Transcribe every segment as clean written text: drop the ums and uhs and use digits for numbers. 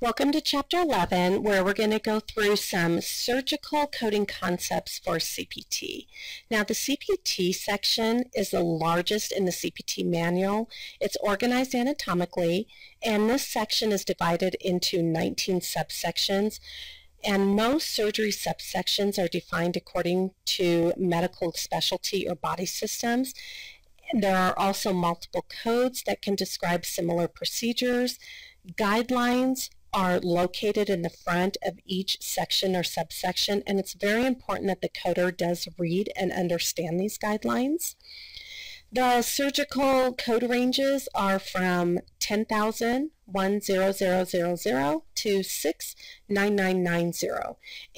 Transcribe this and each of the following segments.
Welcome to Chapter 11, where we're going to go through some surgical coding concepts for CPT. Now, the CPT section is the largest in the CPT manual. It's organized anatomically, and this section is divided into 19 subsections. And most surgery subsections are defined according to medical specialty or body systems. There are also multiple codes that can describe similar procedures. Guidelines are located in the front of each section or subsection, and it's very important that the coder does read and understand these guidelines. The surgical code ranges are from 10,000, 10000 to 69990.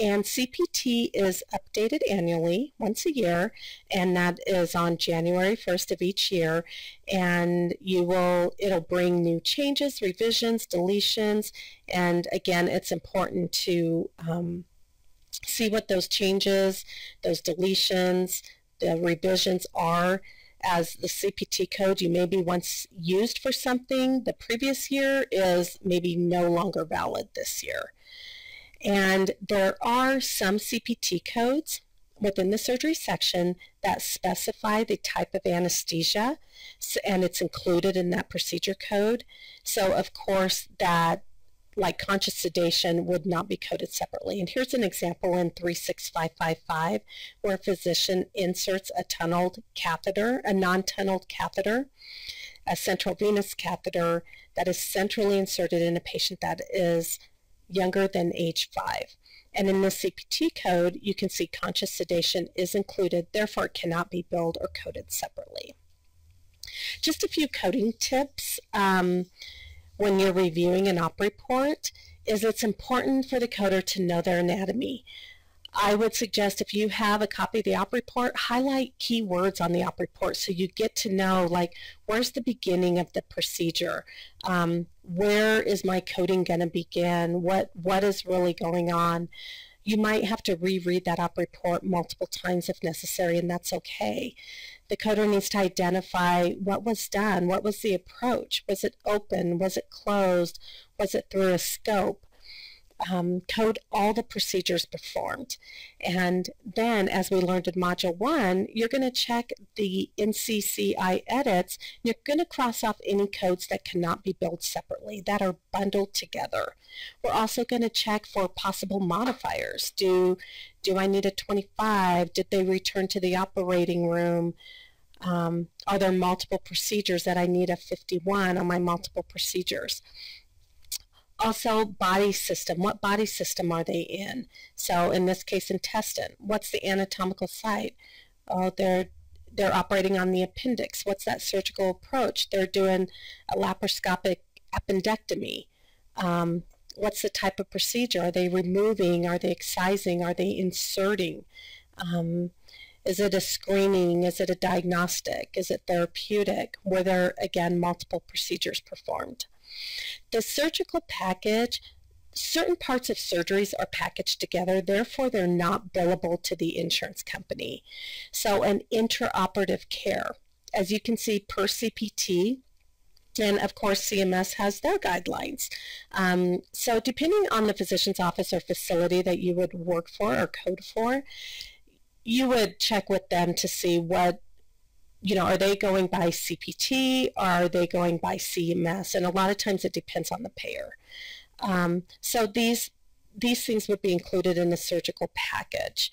And CPT is updated annually, once a year, and that is on January 1st of each year. And it'll bring new changes, revisions, deletions, and again, it's important to see what those changes, those deletions, the revisions are. As the CPT code you maybe once used for something the previous year is maybe no longer valid this year. And there are some CPT codes within the surgery section that specify the type of anesthesia, and it's included in that procedure code. So of course that, like conscious sedation, would not be coded separately. And here's an example in 36555 where a physician inserts a tunneled catheter, a non-tunneled catheter, a central venous catheter that is centrally inserted in a patient that is younger than age 5. And in the CPT code, you can see conscious sedation is included, therefore it cannot be billed or coded separately. Just a few coding tips. When you're reviewing an op report, is it's important for the coder to know their anatomy. I would suggest if you have a copy of the op report, highlight key words on the op report so you get to know, like, where's the beginning of the procedure? Where is my coding going to begin? What is really going on? You might have to reread that op report multiple times if necessary, and that's okay. The coder needs to identify what was done, what was the approach, was it open, was it closed, was it through a scope. Code all the procedures performed. And then, as we learned in Module 1, you're going to check the NCCI edits. You're going to cross off any codes that cannot be billed separately, that are bundled together. We're also going to check for possible modifiers. Do I need a 25? Did they return to the operating room? Are there multiple procedures that I need a 51 on my multiple procedures? Also, body system. What body system are they in? So in this case, intestine. What's the anatomical site? Oh, they're operating on the appendix. What's that surgical approach? They're doing a laparoscopic appendectomy. What's the type of procedure? Are they removing? Are they excising? Are they inserting? Is it a screening? Is it a diagnostic? Is it therapeutic? Were there, again, multiple procedures performed? The surgical package, certain parts of surgeries are packaged together, therefore they're not billable to the insurance company. So an intraoperative care, as you can see, per CPT, and of course CMS has their guidelines. So depending on the physician's office or facility that you would work for or code for, you would check with them to see what, are they going by CPT or are they going by CMS? And a lot of times it depends on the payer. So these things would be included in the surgical package.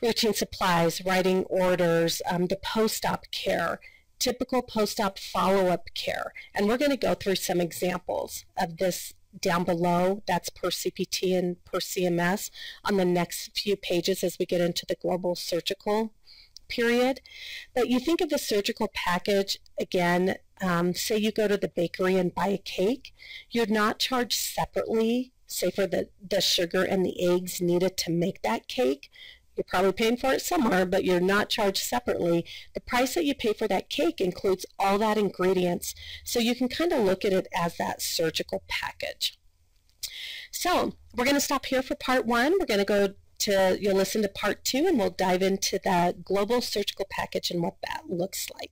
Routine supplies, writing orders, the post-op care, typical post-op follow-up care. And we're going to go through some examples of this down below. That's per CPT and per CMS on the next few pages as we get into the global surgical period. But you think of the surgical package, again, say you go to the bakery and buy a cake, you're not charged separately, say for the sugar and the eggs needed to make that cake. You're probably paying for it somewhere, but you're not charged separately. The price that you pay for that cake includes all that ingredients, so you can kind of look at it as that surgical package. So we're going to stop here for part 1. We're going to go you'll listen to part 2, and we'll dive into the global surgical package and what that looks like.